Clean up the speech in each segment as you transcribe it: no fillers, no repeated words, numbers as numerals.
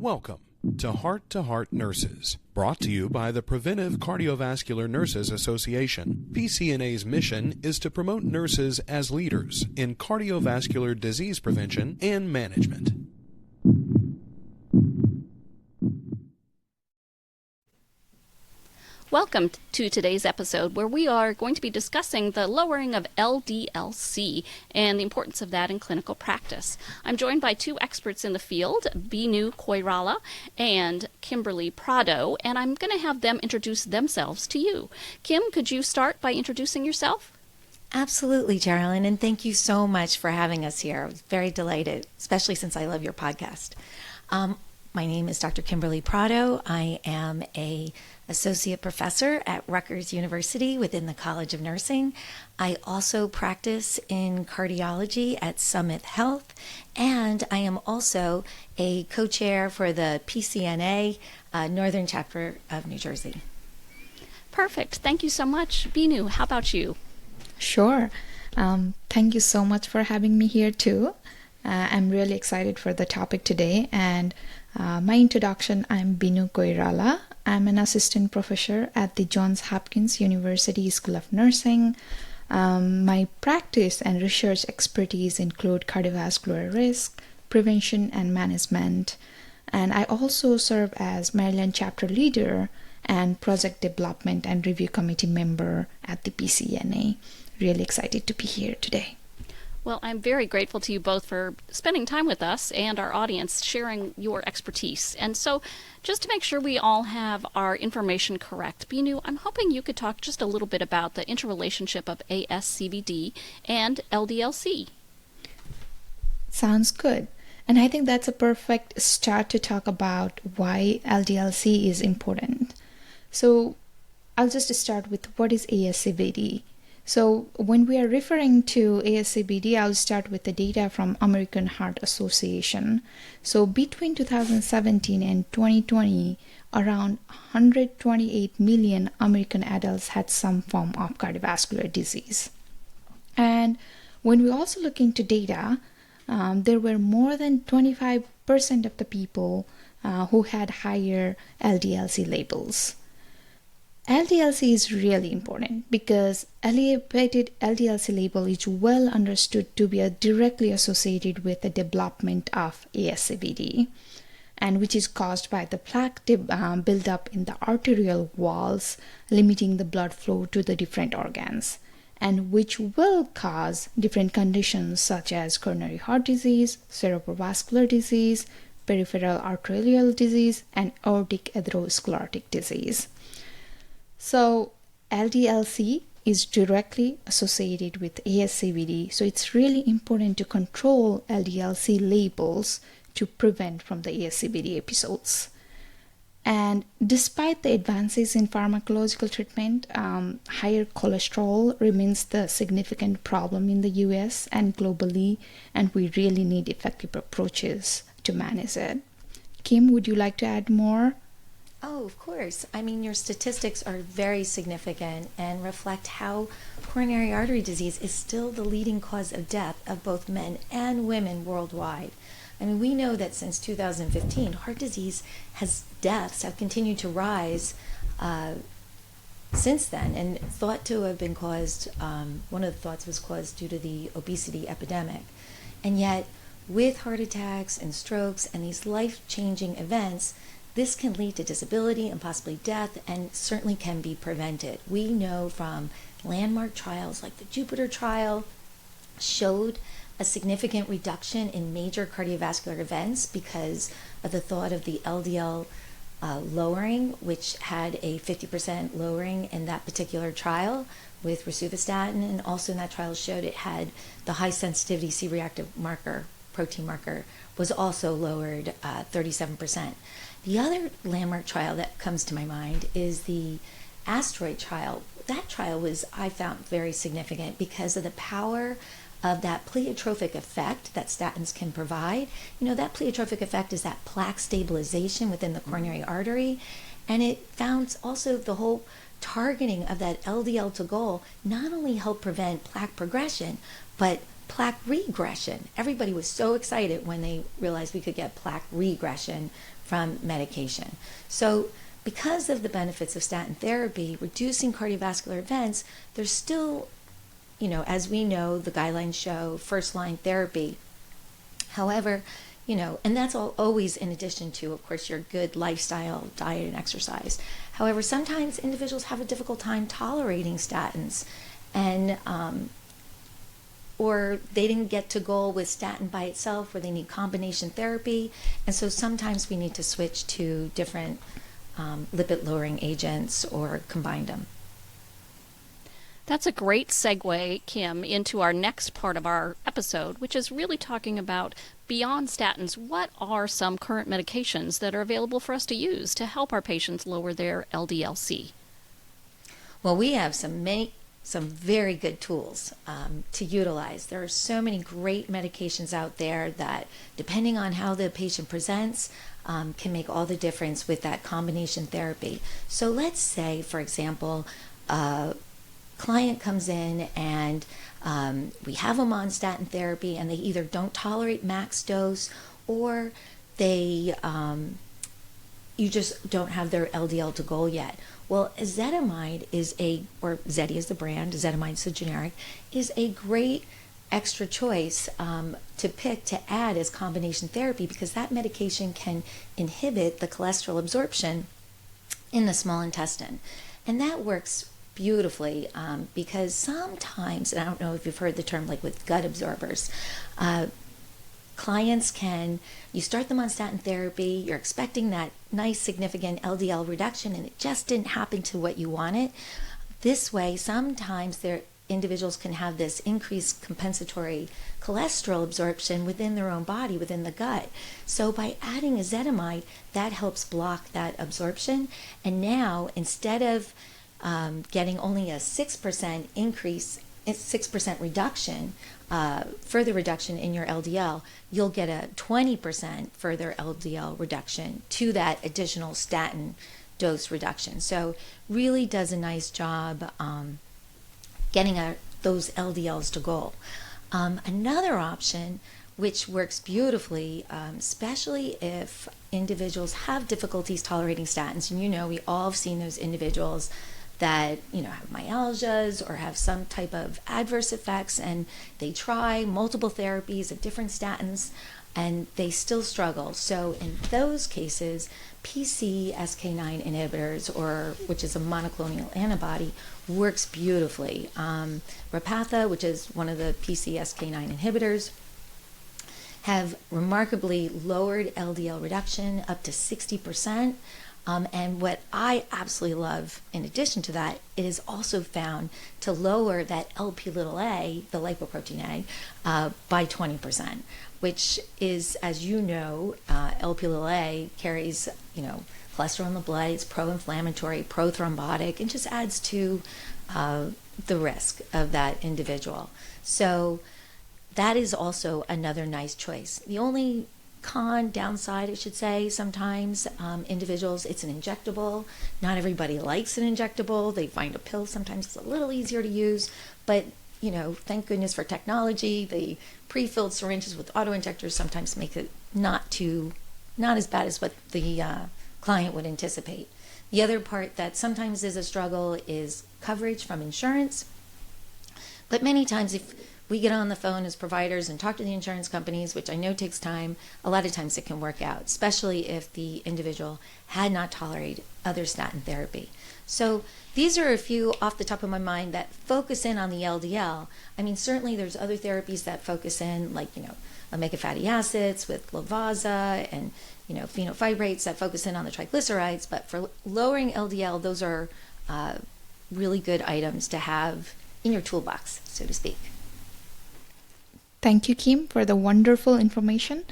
Welcome to Heart Nurses, brought to you by the Preventive Cardiovascular Nurses Association. PCNA's mission is to promote nurses as leaders in cardiovascular disease prevention and management. Welcome to today's episode, where we are going to be discussing the lowering of LDL-C and the importance of that in clinical practice. I'm joined by two experts in the field, Binu Koirala and Kim Prado, and I'm going to have them introduce themselves to you. Kim, could you start by introducing yourself? Absolutely, Geraldine, and thank you so much for having us here. I was very delighted, especially since I love your podcast. My name is Dr. Kim Prado. I am an associate professor at Rutgers University within the College of Nursing. I also practice in cardiology at Summit Health, and I am also a co-chair for the FPCNA Northern Chapter of New Jersey. Perfect. Thank you so much. Binu, how about you? Sure. Thank you so much for having me here too. I'm really excited for the topic today, and my introduction, I'm Binu Koirala. I'm an assistant professor at the Johns Hopkins University School of Nursing. My practice and research expertise include cardiovascular risk, prevention, and management. And I also serve as Maryland chapter leader and project development and review committee member at the PCNA. Really excited to be here today. Well, I'm very grateful to you both for spending time with us and our audience, sharing your expertise. And so, just to make sure we all have our information correct, Binu, I'm hoping you could talk just a little bit about the interrelationship of ASCVD and LDL-C. Sounds good. And I think that's a perfect start to talk about why LDL-C is important. So, I'll just start with what is ASCVD. So when we are referring to ASCVD, I'll start with the data from American Heart Association. So between 2017 and 2020, around 128 million American adults had some form of cardiovascular disease. And when we also look into data, there were more than 25% of the people who had higher LDL-C labels. LDL-C is really important because elevated LDL-C label is well understood to be directly associated with the development of ASCVD, and which is caused by the plaque buildup in the arterial walls, limiting the blood flow to the different organs, and which will cause different conditions such as coronary heart disease, cerebrovascular disease, peripheral arterial disease, and aortic atherosclerotic disease. So LDL-C is directly associated with ASCVD, so it's really important to control LDL-C labels to prevent from the ASCVD episodes. And despite the advances in pharmacological treatment, higher cholesterol remains the significant problem in the US and globally, and we really need effective approaches to manage it. Kim, would you like to add more? Oh, of course. I mean, your statistics are very significant and reflect how coronary artery disease is still the leading cause of death of both men and women worldwide. I mean, we know that since 2015, heart disease deaths have continued to rise since then, and thought to have been caused, one of the thoughts was caused due to the obesity epidemic. And yet, with heart attacks and strokes and these life-changing events, this can lead to disability and possibly death, and certainly can be prevented. We know from landmark trials like the Jupiter trial showed a significant reduction in major cardiovascular events because of the thought of the LDL lowering, which had a 50% lowering in that particular trial with rosuvastatin, and also in that trial showed it had the high sensitivity C-reactive marker, protein marker, was also lowered 37%. The other landmark trial that comes to my mind is the ASTEROID trial. That trial was, I found, very significant because of the power of that pleiotropic effect that statins can provide. You know, that pleiotropic effect is that plaque stabilization within the coronary artery, and it found also the whole targeting of that LDL to goal not only helped prevent plaque progression, but plaque regression. Everybody was so excited when they realized we could get plaque regression from medication. So because of the benefits of statin therapy, reducing cardiovascular events, there's still, as we know, the guidelines show first-line therapy. However, and that's always in addition to, of course, your good lifestyle, diet, and exercise. However, sometimes individuals have a difficult time tolerating statins, and or they didn't get to goal with statin by itself, where they need combination therapy, and so sometimes we need to switch to different lipid-lowering agents or combine them. That's a great segue, Kim, into our next part of our episode, which is really talking about beyond statins, what are some current medications that are available for us to use to help our patients lower their LDL-C? Well, we have some very good tools to utilize. There are so many great medications out there that, depending on how the patient presents, can make all the difference with that combination therapy. So let's say, for example, client comes in and we have them on statin therapy, and they either don't tolerate max dose, or they you just don't have their LDL to goal yet. Well, ezetimibe or Zeti is the brand, ezetimibe is the generic, is a great extra choice to pick to add as combination therapy, because that medication can inhibit the cholesterol absorption in the small intestine. And that works beautifully because sometimes, and I don't know if you've heard the term, like with gut absorbers, clients you start them on statin therapy, you're expecting that nice significant LDL reduction, and it just didn't happen to what you wanted. This way, sometimes individuals can have this increased compensatory cholesterol absorption within their own body, within the gut. So by adding ezetimibe, that helps block that absorption. And now, instead of getting only a 6% increase, 6% reduction, further reduction in your LDL, you'll get a 20% further LDL reduction to that additional statin dose reduction. So really does a nice job getting those LDLs to goal. Another option, which works beautifully, especially if individuals have difficulties tolerating statins, and we all have seen those individuals that have myalgias or have some type of adverse effects, and they try multiple therapies of different statins and they still struggle. So in those cases, PCSK9 inhibitors, which is a monoclonal antibody, works beautifully. Repatha, which is one of the PCSK9 inhibitors, have remarkably lowered LDL reduction up to 60%. And what I absolutely love, in addition to that, it is also found to lower that Lp(a), the lipoprotein A, by 20%, which is, as you know, Lp(a) carries, cholesterol in the blood. It's pro-inflammatory, pro-thrombotic, and just adds to the risk of that individual. So that is also another nice choice. The only downside, I should say, sometimes individuals, it's an injectable. Not everybody likes an injectable. They find a pill sometimes it's a little easier to use, but thank goodness for technology. The pre-filled syringes with auto-injectors sometimes make it not as bad as what the client would anticipate. The other part that sometimes is a struggle is coverage from insurance. But many times, if we get on the phone as providers and talk to the insurance companies, which I know takes time, a lot of times it can work out, especially if the individual had not tolerated other statin therapy. So these are a few off the top of my mind that focus in on the LDL. I mean, certainly there's other therapies that focus in, like, omega fatty acids with Lovaza, and, fenofibrates that focus in on the triglycerides. But for lowering LDL, those are really good items to have in your toolbox, so to speak. Thank you, Kim, for the wonderful information.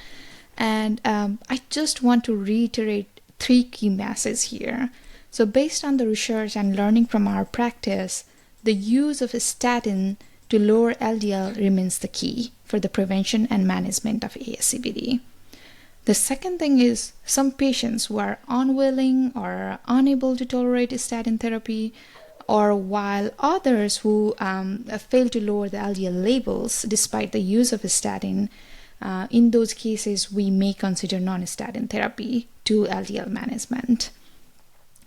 And I just want to reiterate 3 key messages here. So based on the research and learning from our practice, the use of a statin to lower LDL remains the key for the prevention and management of ASCVD. The second thing is, some patients who are unwilling or unable to tolerate statin therapy, or while others who fail to lower the LDL labels despite the use of a statin, in those cases, we may consider non-statin therapy to LDL management.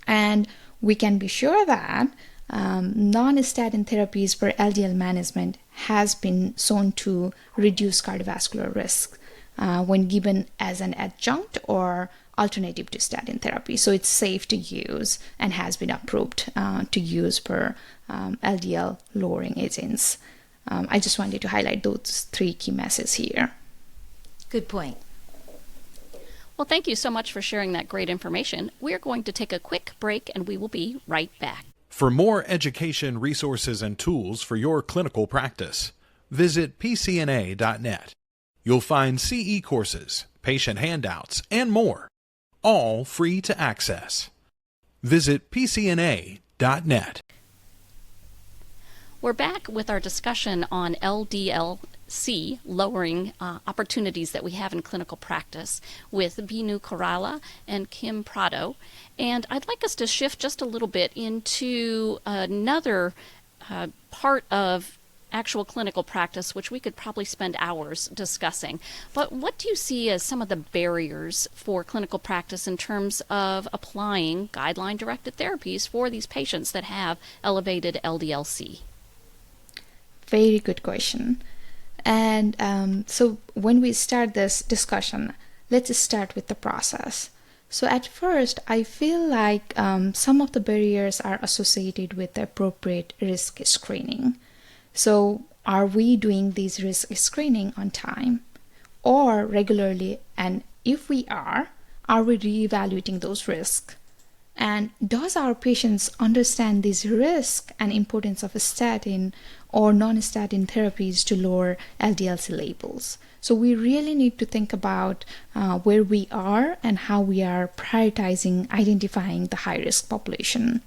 And we can be sure that non-statin therapies for LDL management has been shown to reduce cardiovascular risk when given as an adjunct or alternative to statin therapy. So it's safe to use and has been approved to use for LDL lowering agents. I just wanted to highlight those three key messages here. Good point. Well, thank you so much for sharing that great information. We're going to take a quick break and we will be right back. For more education, resources, and tools for your clinical practice, visit PCNA.net. You'll find CE courses, patient handouts, and more, all free to access. Visit PCNA.net. We're back with our discussion on LDL-C lowering opportunities that we have in clinical practice with Binu Koirala and Kim Prado. And I'd like us to shift just a little bit into another part of actual clinical practice, which we could probably spend hours discussing. But what do you see as some of the barriers for clinical practice in terms of applying guideline-directed therapies for these patients that have elevated LDL-C? Very good question. And so when we start this discussion, let's start with the process. So at first, I feel like some of the barriers are associated with the appropriate risk screening. So are we doing these risk screening on time or regularly? And if we are we reevaluating those risks? And does our patients understand these risks and importance of a statin or non-statin therapies to lower LDL-C labels? So we really need to think about where we are and how we are prioritizing identifying the high-risk population.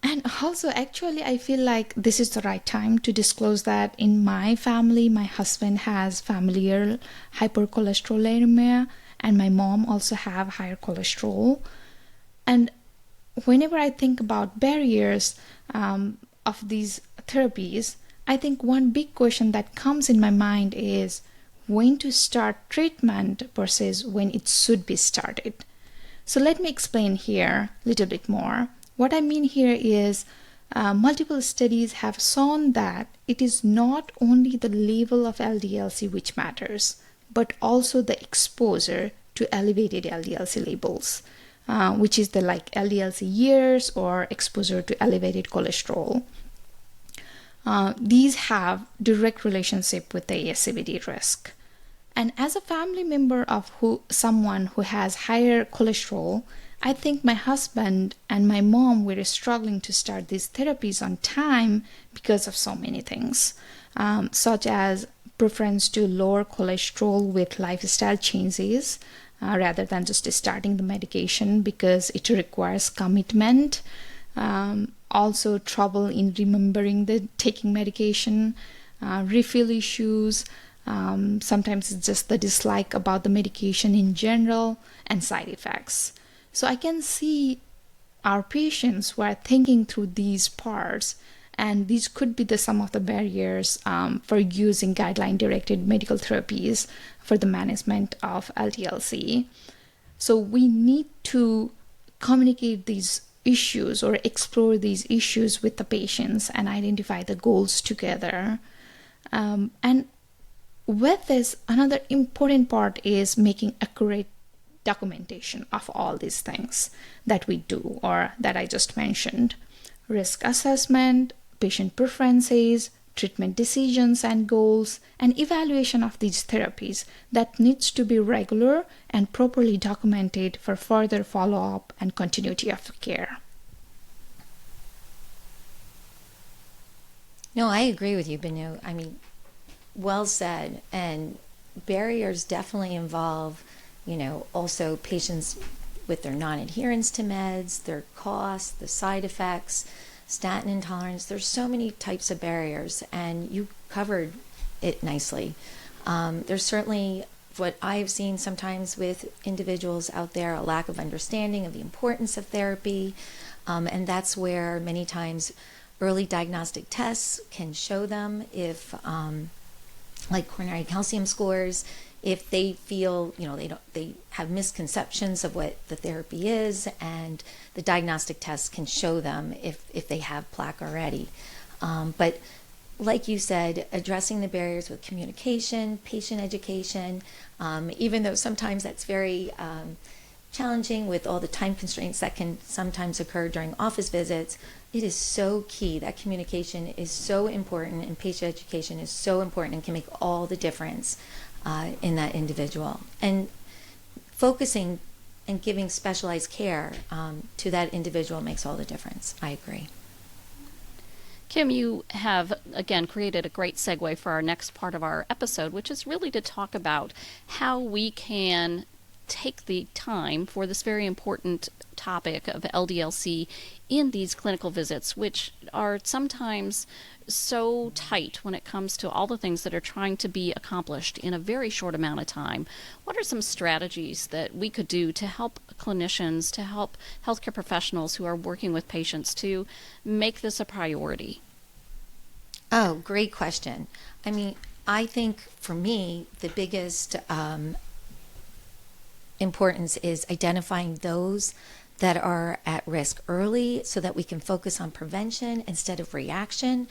And also, actually, I feel like this is the right time to disclose that in my family, my husband has familial hypercholesterolemia, and my mom also have higher cholesterol. And whenever I think about barriers of these therapies, I think one big question that comes in my mind is when to start treatment versus when it should be started. So let me explain here a little bit more. What I mean here is multiple studies have shown that it is not only the level of LDL-C which matters, but also the exposure to elevated LDL-C labels, which is the LDL-C years or exposure to elevated cholesterol. These have direct relationship with the ASCVD risk. And as a family member of someone who has higher cholesterol, I think my husband and my mom were struggling to start these therapies on time because of so many things, such as preference to lower cholesterol with lifestyle changes rather than just starting the medication because it requires commitment. Also trouble in remembering taking medication, refill issues. Sometimes it's just the dislike about the medication in general and side effects. So I can see our patients who are thinking through these parts, and these could be some of the barriers for using guideline-directed medical therapies for the management of LDL-C. So we need to communicate these issues or explore these issues with the patients and identify the goals together. And with this, another important part is making accurate documentation of all these things that we do or that I just mentioned. Risk assessment, patient preferences, treatment decisions and goals, and evaluation of these therapies that needs to be regular and properly documented for further follow-up and continuity of care. No, I agree with you, Binu. I mean, well said. And barriers definitely involve, also patients with their non-adherence to meds, their costs, the side effects, statin intolerance. There's so many types of barriers, and you covered it nicely. There's certainly what I've seen sometimes with individuals out there, a lack of understanding of the importance of therapy, And that's where many times early diagnostic tests can show them if, like coronary calcium scores, if they feel, they have misconceptions of what the therapy is, and the diagnostic tests can show them if they have plaque already. But like you said, addressing the barriers with communication, patient education, even though sometimes that's very challenging with all the time constraints that can sometimes occur during office visits, it is so key. That communication is so important, and patient education is so important and can make all the difference in that individual. And focusing and giving specialized care to that individual makes all the difference. I agree. Kim, you have, again, created a great segue for our next part of our episode, which is really to talk about how we can take the time for this very important topic of LDL-C in these clinical visits, which are sometimes so tight when it comes to all the things that are trying to be accomplished in a very short amount of time. What are some strategies that we could do to help clinicians, to help healthcare professionals who are working with patients to make this a priority? Oh, great question. I mean, I think for me, the biggest importance is identifying those that are at risk early so that we can focus on prevention instead of reaction.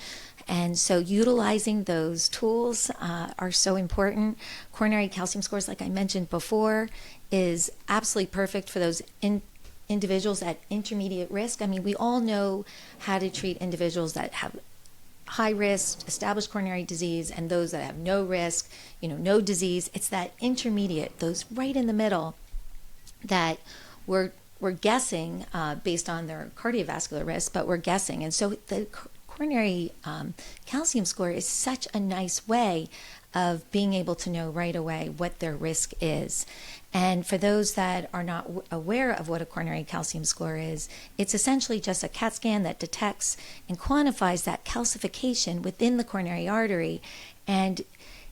And so utilizing those tools are so important. Coronary calcium scores, like I mentioned before, is absolutely perfect for those individuals at intermediate risk. I mean, we all know how to treat individuals that have high risk, established coronary disease, and those that have no risk, no disease. It's that intermediate, those right in the middle, that we're guessing based on their cardiovascular risk, but we're guessing. And so the coronary calcium score is such a nice way of being able to know right away what their risk is. And for those that are not aware of what a coronary calcium score is, it's essentially just a CAT scan that detects and quantifies that calcification within the coronary artery. And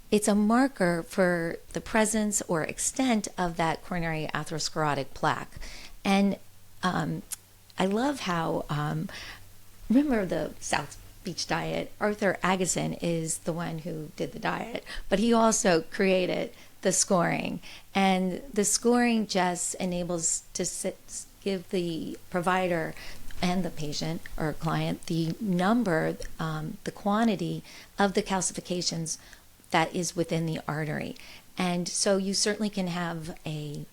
it's a marker for the presence or extent of that coronary atherosclerotic plaque. And I love how, remember the South Beach diet? Arthur Agassiz is the one who did the diet, but he also created the scoring. And the scoring just enables to give the provider and the patient or client the number, the quantity of the calcifications that is within the artery. And so you certainly can have a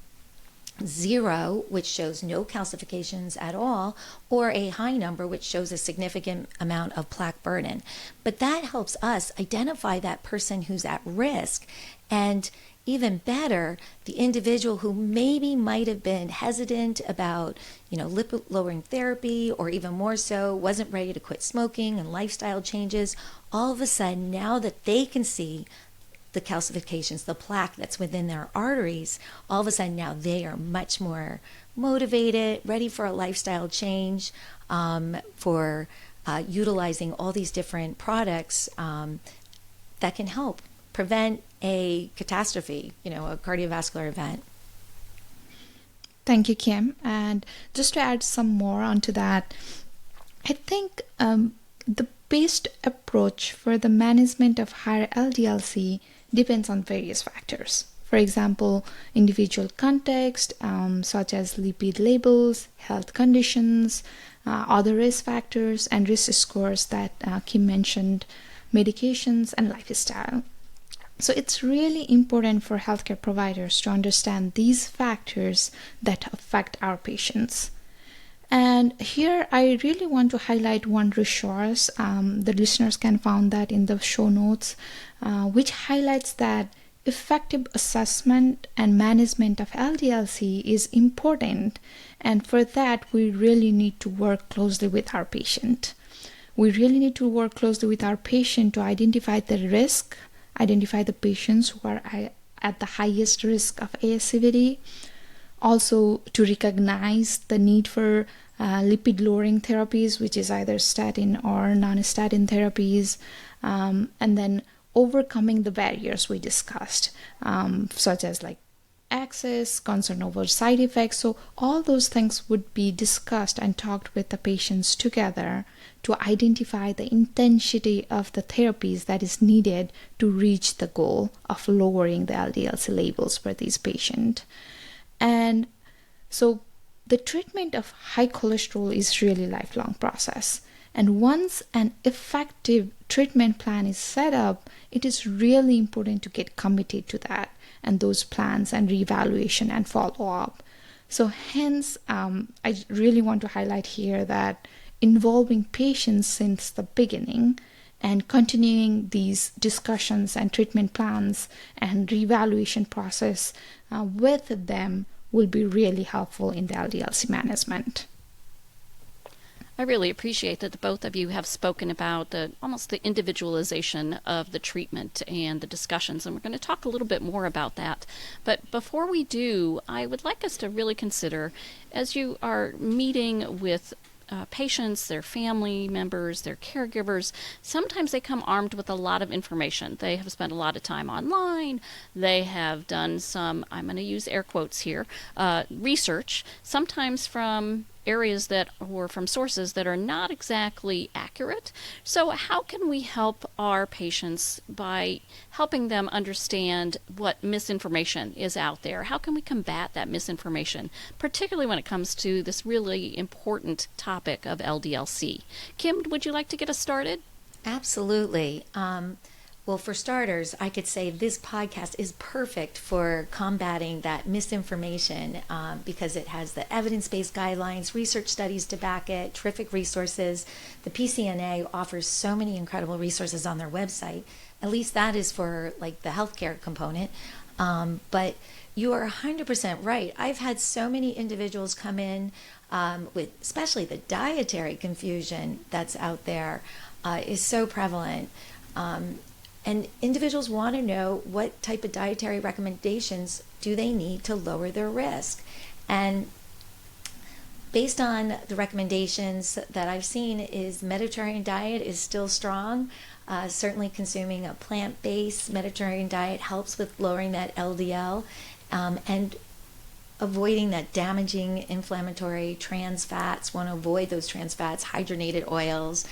0, which shows no calcifications at all, or a high number, which shows a significant amount of plaque burden. But that helps us identify that person who's at risk, and even better, the individual who maybe might have been hesitant about, lipid-lowering therapy, or even more so, wasn't ready to quit smoking and lifestyle changes. All of a sudden, now that they can see the calcifications, the plaque that's within their arteries, all of a sudden now they are much more motivated, ready for a lifestyle change, for utilizing all these different products that can help prevent a catastrophe, a cardiovascular event. Thank you, Kim. And just to add some more onto that, I think the best approach for the management of higher LDL-C depends on various factors. For example, individual context, such as lipid labels, health conditions, other risk factors, and risk scores that Kim mentioned, medications, and lifestyle. So it's really important for healthcare providers to understand these factors that affect our patients. And here I really want to highlight one resource. The listeners can find that in the show notes, which highlights that effective assessment and management of LDL-C is important. And for that, we really need to work closely with our patient. We really need to work closely with our patient to identify the risk, identify the patients who are at the highest risk of ASCVD, also to recognize the need for lipid-lowering therapies, which is either statin or non-statin therapies, and then overcoming the barriers we discussed, such as like access, concern over side effects. So all those things would be discussed and talked with the patients together to identify the intensity of the therapies that is needed to reach the goal of lowering the LDL-C levels for these patients. And so the treatment of high cholesterol is really a lifelong process. And once an effective treatment plan is set up, it is really important to get committed to that and those plans and reevaluation and follow-up. So hence, I really want to highlight here that involving patients since the beginning and continuing these discussions and treatment plans and reevaluation process with them will be really helpful in the LDL-C management. I really appreciate that the both of you have spoken about almost the individualization of the treatment and the discussions, and we're going to talk a little bit more about that. But before we do, I would like us to really consider, as you are meeting with patients, their family members, their caregivers, sometimes they come armed with a lot of information. They have spent a lot of time online. They have done some, I'm going to use air quotes here, research, sometimes from areas or from sources that are not exactly accurate. So how can we help our patients by helping them understand what misinformation is out there? How can we combat that misinformation, particularly when it comes to this really important topic of LDL-C? Kim, would you like to get us started? Absolutely. Well, for starters, I could say this podcast is perfect for combating that misinformation because it has the evidence-based guidelines, research studies to back it, terrific resources. The PCNA offers so many incredible resources on their website. At least that is for like the healthcare component. But you are 100% right. I've had so many individuals come in with especially the dietary confusion that's out there is so prevalent. And individuals want to know what type of dietary recommendations do they need to lower their risk. And based on the recommendations that I've seen is Mediterranean diet is still strong. Certainly consuming a plant-based Mediterranean diet helps with lowering that LDL and avoiding that damaging inflammatory trans fats. Want to avoid those trans fats, hydrogenated oils,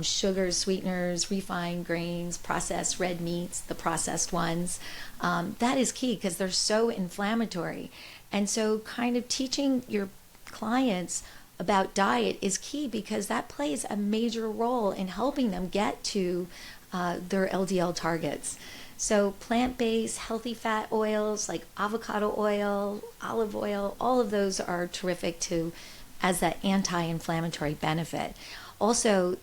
sugars, sweeteners, refined grains, processed red meats, the processed ones. That is key because they're so inflammatory. And so kind of teaching your clients about diet is key because that plays a major role in helping them get to their LDL targets. So plant-based, healthy fat oils like avocado oil, olive oil, all of those are terrific as that anti-inflammatory benefit. Also,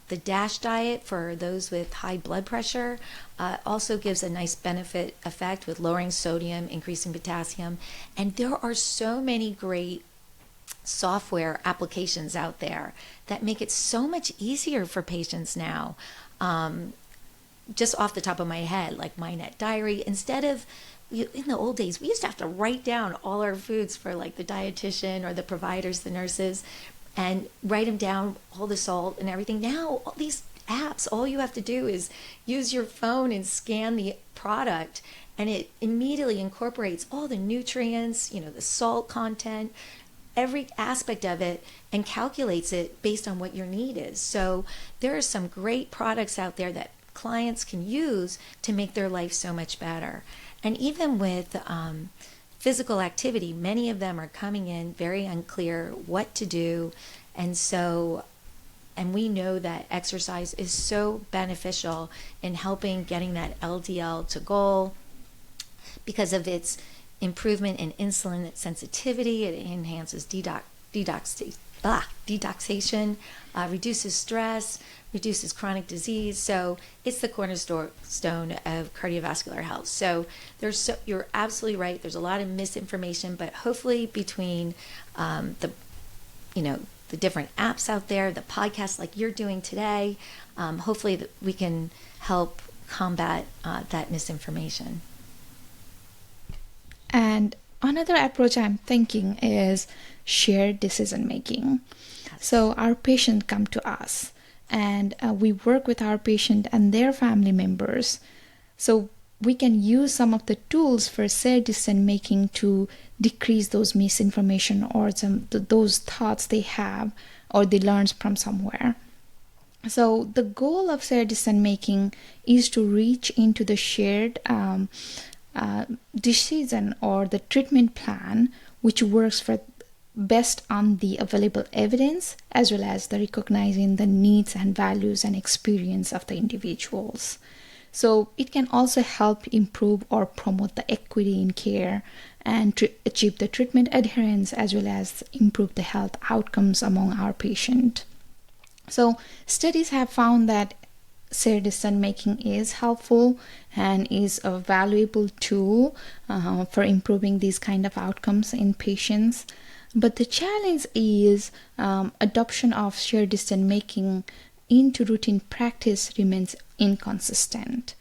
the DASH diet for those with high blood pressure also gives a nice benefit effect with lowering sodium, increasing potassium. And there are so many great software applications out there that make it so much easier for patients now. Just off the top of my head, like MyNet Diary, instead of in the old days, we used to have to write down all our foods for like the dietitian or the providers, the nurses, and write them down, all the salt and everything. Now, all these apps, all you have to do is use your phone and scan the product, and it immediately incorporates all the nutrients, the salt content, every aspect of it, and calculates it based on what your need is. So there are some great products out there that clients can use to make their life so much better. And even with physical activity, many of them are coming in very unclear what to do. And we know that exercise is so beneficial in helping getting that LDL to goal because of its improvement in insulin sensitivity. It enhances detoxification, reduces stress, reduces chronic disease. So it's the cornerstone of cardiovascular health. So you're absolutely right. There's a lot of misinformation, but hopefully between the different apps out there, the podcasts like you're doing today, hopefully we can help combat that misinformation. And another approach I'm thinking is shared decision making. So our patient come to us and we work with our patient and their family members. So we can use some of the tools for shared decision making to decrease those misinformation or those thoughts they have or they learned from somewhere. So the goal of shared decision making is to reach into the shared decision or the treatment plan which works for best on the available evidence, as well as the recognizing the needs and values and experience of the individuals. So it can also help improve or promote the equity in care and to achieve the treatment adherence, as well as improve the health outcomes among our patient. So studies have found that shared decision making is helpful and is a valuable tool for improving these kind of outcomes in patients. But the challenge is adoption of shared decision making into routine practice remains inconsistent,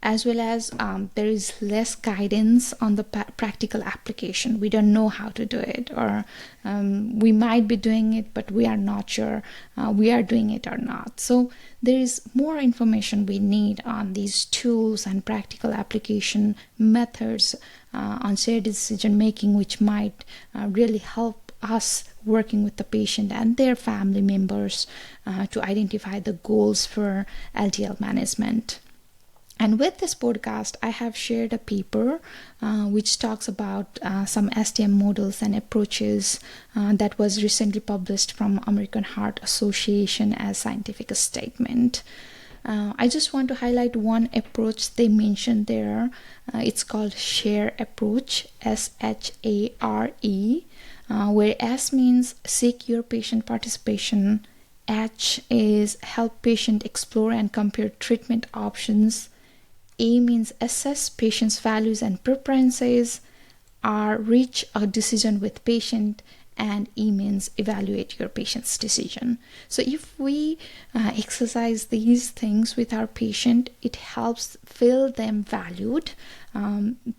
as well as there is less guidance on the practical application. We don't know how to do it, or we might be doing it, but we are not sure we are doing it or not. So there is more information we need on these tools and practical application methods on shared decision making, which might really help us working with the patient and their family members to identify the goals for LDL management. And with this podcast, I have shared a paper which talks about some STM models and approaches that was recently published from American Heart Association as scientific statement. I just want to highlight one approach they mentioned there. It's called SHARE approach, SHARE, where S means seek your patient participation, H is help patient explore and compare treatment options, A means assess patient's values and preferences, R reach a decision with patient, and E means evaluate your patient's decision. So if we exercise these things with our patient, it helps feel them valued,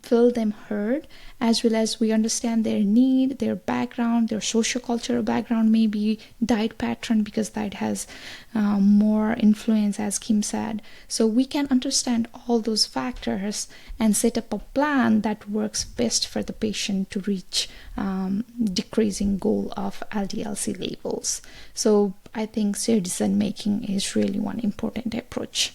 feel them heard, as well as we understand their need, their background, their sociocultural background, maybe diet pattern, because that has more influence, as Kim said. So we can understand all those factors and set up a plan that works best for the patient to reach decreasing goal of LDL-C levels. So I think shared decision making is really one important approach.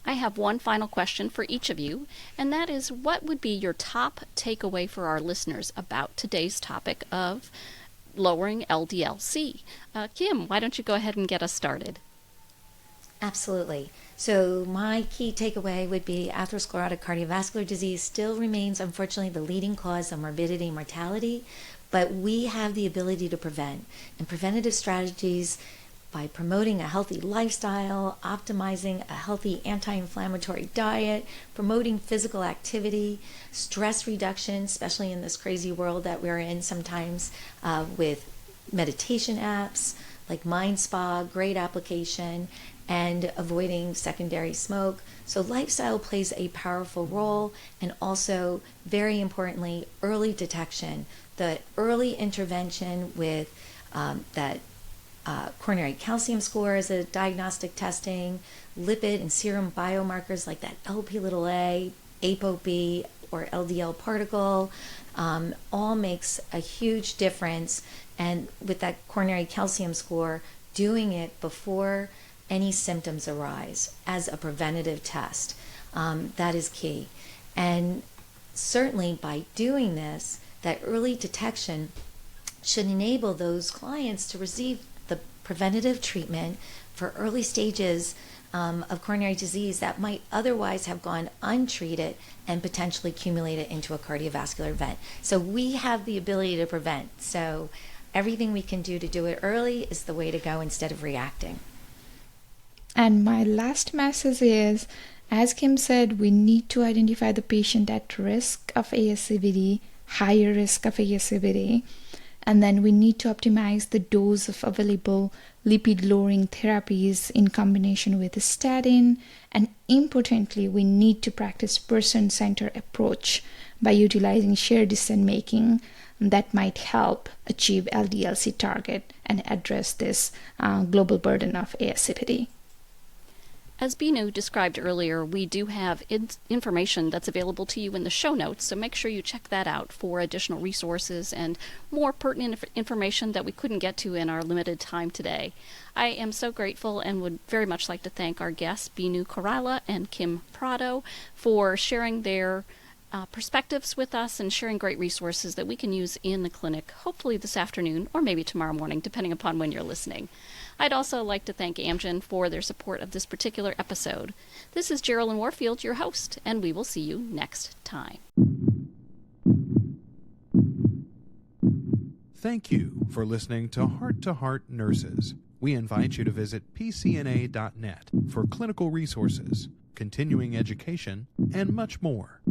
I have one final question for each of you, and that is, what would be your top takeaway for our listeners about today's topic of lowering LDL-C? Kim, why don't you go ahead and get us started? Absolutely. So my key takeaway would be atherosclerotic cardiovascular disease still remains, unfortunately, the leading cause of morbidity and mortality, but we have the ability to prevent. And preventative strategies by promoting a healthy lifestyle, optimizing a healthy anti-inflammatory diet, promoting physical activity, stress reduction, especially in this crazy world that we're in sometimes, with meditation apps like Mind Spa, great application, and avoiding secondary smoke. So lifestyle plays a powerful role, and also, very importantly, early detection. The early intervention with that coronary calcium score as a diagnostic testing, lipid and serum biomarkers like that Lp(a), ApoB, or LDL particle, all makes a huge difference. And with that coronary calcium score, doing it before any symptoms arise as a preventative test, that is key. And certainly by doing this, that early detection should enable those clients to receive the preventative treatment for early stages of coronary disease that might otherwise have gone untreated and potentially accumulated into a cardiovascular event. So we have the ability to prevent. So everything we can do to do it early is the way to go instead of reacting. And my last message is, as Kim said, we need to identify the patient at risk of ASCVD, higher risk of ASCVD, and then we need to optimize the dose of available lipid-lowering therapies in combination with a statin, and importantly, we need to practice person-centered approach by utilizing shared decision-making that might help achieve LDL-C target and address this global burden of ASCVD. As Binu described earlier, we do have information that's available to you in the show notes, so make sure you check that out for additional resources and more pertinent information that we couldn't get to in our limited time today. I am so grateful and would very much like to thank our guests, Binu Koirala and Kim Prado, for sharing their perspectives with us and sharing great resources that we can use in the clinic, hopefully this afternoon or maybe tomorrow morning, depending upon when you're listening. I'd also like to thank Amgen for their support of this particular episode. This is Geraldine Warfield, your host, and we will see you next time. Thank you for listening to Heart Nurses. We invite you to visit pcna.net for clinical resources, continuing education, and much more.